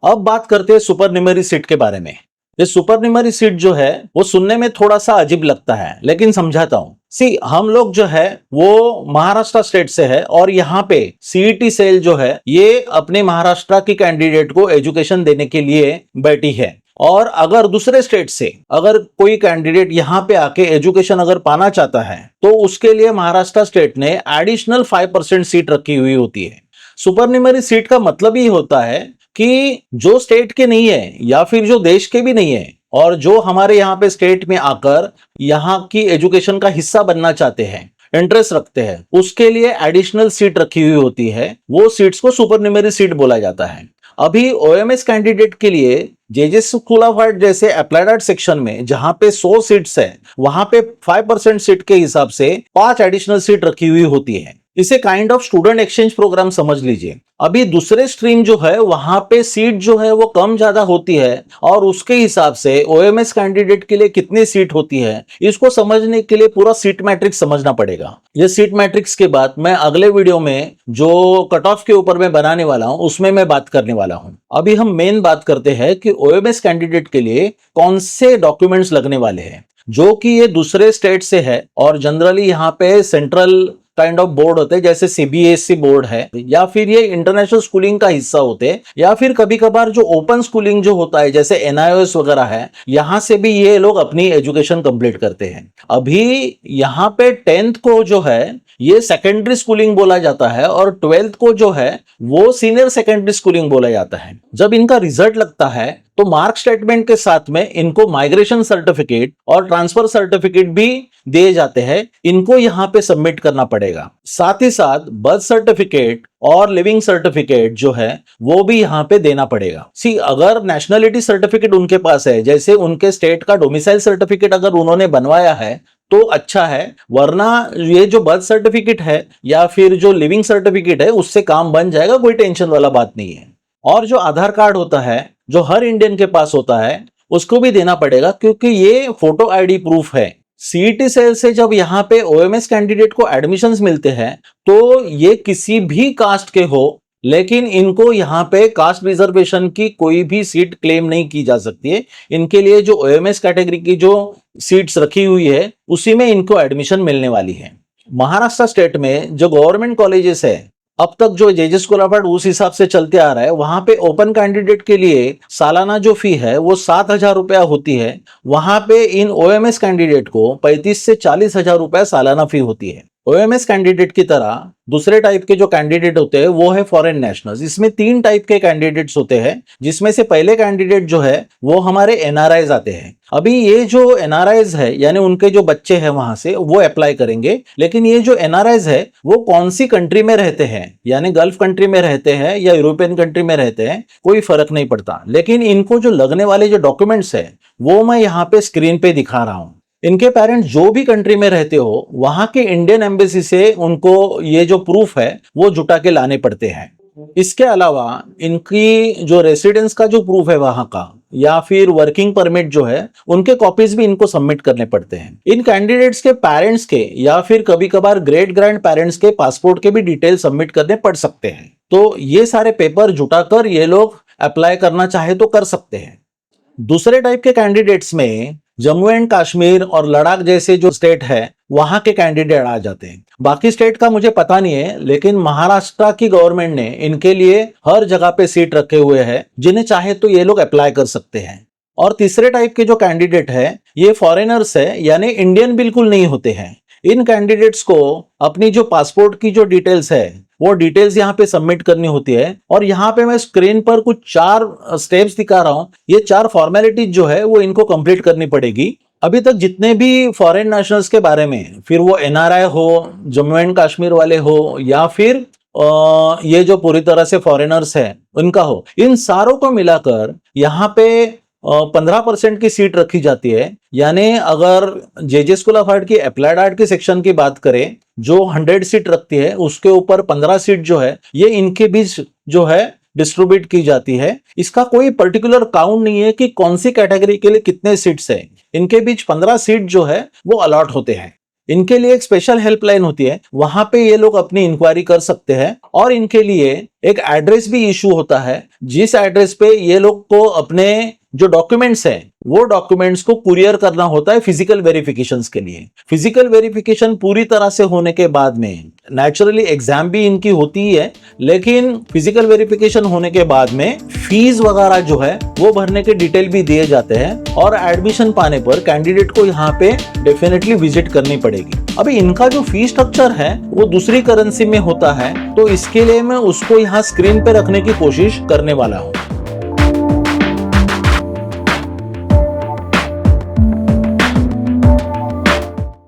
अब बात करते हैं सुपर न्यूमेरी सीट के बारे में। ये सुपर न्यूमेरी सीट जो है वो सुनने में थोड़ा सा अजीब लगता है, लेकिन समझाता हूं। हम लोग जो है वो महाराष्ट्र स्टेट से है और यहाँ पे सीईटी सेल जो है ये अपने महाराष्ट्र की कैंडिडेट को एजुकेशन देने के लिए बैठी है। और अगर दूसरे स्टेट से अगर कोई कैंडिडेट यहाँ पे आके एजुकेशन अगर पाना चाहता है तो उसके लिए महाराष्ट्र स्टेट ने एडिशनल 5% सीट रखी हुई होती है। सुपर न्यूमेरी सीट का मतलब ही होता है कि जो स्टेट के नहीं है या फिर जो देश के भी नहीं है और जो हमारे यहाँ पे स्टेट में आकर यहाँ की एजुकेशन का हिस्सा बनना चाहते हैं, इंटरेस्ट रखते हैं, उसके लिए एडिशनल सीट रखी हुई होती है। वो सीट्स को सुपर न्यूमेरी सीट बोला जाता है। अभी ओएमएस कैंडिडेट के लिए जेजे स्कूल ऑफ आर्ट जैसे अप्लाइड आर्ट सेक्शन में जहां पे 100 सीट्स है, वहां पे 5% सीट के हिसाब से 5 एडिशनल सीट रखी हुई होती है। इसे kind of student exchange program समझ लीजिए। अभी दूसरे स्ट्रीम जो है वहां पे सीट जो है वो कम ज्यादा होती है और उसके हिसाब से ओएमएस कैंडिडेट के लिए कितनी सीट होती है इसको समझने के लिए पूरा सीट मैट्रिक्स समझना पड़ेगा। ये सीट मैट्रिक्स के बाद मैं अगले वीडियो में जो कट ऑफ के ऊपर मैं बनाने वाला हूं उसमें मैं बात करने वाला हूं। अभी हम मेन बात करते हैं कि ओएमएस कैंडिडेट के लिए कौन से डॉक्यूमेंट्स लगने वाले हैं, जो कि ये दूसरे स्टेट से है और जनरली यहाँ पे सेंट्रल काइंड ऑफ बोर्ड होते हैं, जैसे सीबीएसई बोर्ड है या फिर ये इंटरनेशनल स्कूलिंग का हिस्सा होते हैं या फिर कभी कभार जो ओपन स्कूलिंग जो होता है जैसे एनआईओएस वगैरह है, यहां से भी ये लोग अपनी एजुकेशन कंप्लीट करते हैं। अभी यहाँ पे 10th को जो है ये सेकेंडरी स्कूलिंग बोला जाता है और 12th को जो है वो सीनियर सेकेंडरी स्कूलिंग बोला जाता है। जब इनका रिजल्ट लगता है तो मार्क स्टेटमेंट के साथ में इनको माइग्रेशन सर्टिफिकेट और ट्रांसफर सर्टिफिकेट भी दिए जाते हैं। इनको यहाँ पे सबमिट करना पड़ेगा। साथ ही साथ बर्थ सर्टिफिकेट और लिविंग सर्टिफिकेट जो है वो भी यहाँ पे देना पड़ेगा। अगर नेशनलिटी सर्टिफिकेट उनके पास है, जैसे उनके स्टेट का डोमिसाइल सर्टिफिकेट अगर उन्होंने बनवाया है तो अच्छा है, वरना ये जो बर्थ सर्टिफिकेट है या फिर जो लिविंग सर्टिफिकेट है उससे काम बन जाएगा, कोई टेंशन वाला बात नहीं है। और जो आधार कार्ड होता है जो हर इंडियन के पास होता है उसको भी देना पड़ेगा, क्योंकि ये फोटो आईडी प्रूफ है। सीईटी सेल से जब यहाँ पे ओएमएस कैंडिडेट को एडमिशंस मिलते हैं तो ये किसी भी कास्ट के हो, लेकिन इनको यहाँ पे कास्ट रिजर्वेशन की कोई भी सीट क्लेम नहीं की जा सकती है। इनके लिए जो ओएमएस कैटेगरी की जो सीट्स रखी हुई है उसी में इनको एडमिशन मिलने वाली है। महाराष्ट्र स्टेट में जो गवर्नमेंट कॉलेजेस है, अब तक जो जेजे स्कूल ऑफ आर्ट उस हिसाब से चलते आ रहा है, वहां पे ओपन कैंडिडेट के लिए सालाना जो फी है वो 7,000 रुपया होती है। वहां पे इन ओएमएस कैंडिडेट को 35 से 40,000 रुपया सालाना फी होती है। ओएमएस कैंडिडेट की तरह दूसरे टाइप के जो कैंडिडेट होते हैं वो है फॉरेन नेशनल्स। इसमें 3 टाइप के कैंडिडेट्स होते हैं, जिसमें से पहले कैंडिडेट जो है वो हमारे एनआरआईज आते हैं। अभी ये जो एनआरआईज है यानी उनके जो बच्चे हैं वहां से वो अप्लाई करेंगे, लेकिन ये जो एनआरआईज है वो कौन सी कंट्री में रहते हैं, यानी गल्फ कंट्री में रहते हैं या यूरोपियन कंट्री में रहते हैं, कोई फर्क नहीं पड़ता। लेकिन इनको जो लगने वाले जो डॉक्यूमेंट्स है वो मैं यहाँ पे स्क्रीन पे दिखा रहा हूँ। इनके पेरेंट्स जो भी कंट्री में रहते हो वहां के इंडियन एम्बेसी से उनको ये जो प्रूफ है वो जुटा के लाने पड़ते हैं। इसके अलावा इनकी जो रेसिडेंस का जो प्रूफ है वहां का या फिर वर्किंग परमिट जो है उनके कॉपीज भी इनको सबमिट करने पड़ते हैं। इन कैंडिडेट्स के पेरेंट्स के या फिर कभी कभार ग्रेट ग्रैंड पेरेंट्स के पासपोर्ट के भी डिटेल सबमिट करने पड़ सकते हैं। तो ये सारे पेपर जुटाकर ये लोग अप्लाई करना चाहे तो कर सकते हैं। दूसरे टाइप के कैंडिडेट्स में जम्मू एंड कश्मीर और लद्दाख जैसे जो स्टेट है वहां के कैंडिडेट आ जाते हैं। बाकी स्टेट का मुझे पता नहीं है, लेकिन महाराष्ट्र की गवर्नमेंट ने इनके लिए हर जगह पे सीट रखे हुए हैं, जिन्हें चाहे तो ये लोग अप्लाई कर सकते हैं। और तीसरे टाइप के जो कैंडिडेट है ये फॉरेनर्स है, यानी इंडियन बिल्कुल नहीं होते हैं। इन कैंडिडेट्स को अपनी जो पासपोर्ट की जो डिटेल्स है वो डिटेल्स यहाँ पे सबमिट करनी होती है। और यहाँ पे मैं स्क्रीन पर कुछ 4 स्टेप्स दिखा रहा हूं। ये 4 फॉर्मेलिटीज जो है वो इनको कंप्लीट करनी पड़ेगी। अभी तक जितने भी फॉरेन नेशनल्स के बारे में, फिर वो एनआरआई हो, जम्मू एंड कश्मीर वाले हो या फिर ये जो पूरी तरह से फॉरेनर्स है उनका हो, इन सारों को मिलाकर यहाँ पे 15% की सीट रखी जाती है। यानी अगर जेजे स्कूल ऑफ आर्ट की अप्लाइड आर्ट के सेक्शन की बात करें जो 100 सीट रखती है, उसके ऊपर 15 सीट जो है ये इनके बीच जो है डिस्ट्रीब्यूट की जाती है। इसका कोई पर्टिकुलर काउंट नहीं है कि कौन सी कैटेगरी के लिए कितने सीट्स है, इनके बीच 15 सीट जो है वो अलॉट होते हैं। इनके लिए एक स्पेशल हेल्पलाइन होती है, वहां पे ये लोग अपनी इंक्वायरी कर सकते हैं और इनके लिए एक एड्रेस भी इशू होता है, जिस एड्रेस पे ये लोग को अपने जो डॉक्यूमेंट्स है वो डॉक्यूमेंट्स को कुरियर करना होता है फिजिकल वेरिफिकेशंस के लिए। फिजिकल वेरिफिकेशन पूरी तरह से होने के बाद में नेचुरली एग्जाम भी इनकी होती ही है, लेकिन फिजिकल वेरिफिकेशन होने के बाद में फीस वगैरह जो है वो भरने के डिटेल भी दिए जाते हैं और एडमिशन पाने पर कैंडिडेट को यहाँ पे डेफिनेटली विजिट करनी पड़ेगी। अभी इनका जो फी स्ट्रक्चर है वो दूसरी करेंसी में होता है, तो इसके लिए मैं उसको यहाँ स्क्रीन पे रखने की कोशिश करने वाला हूँ।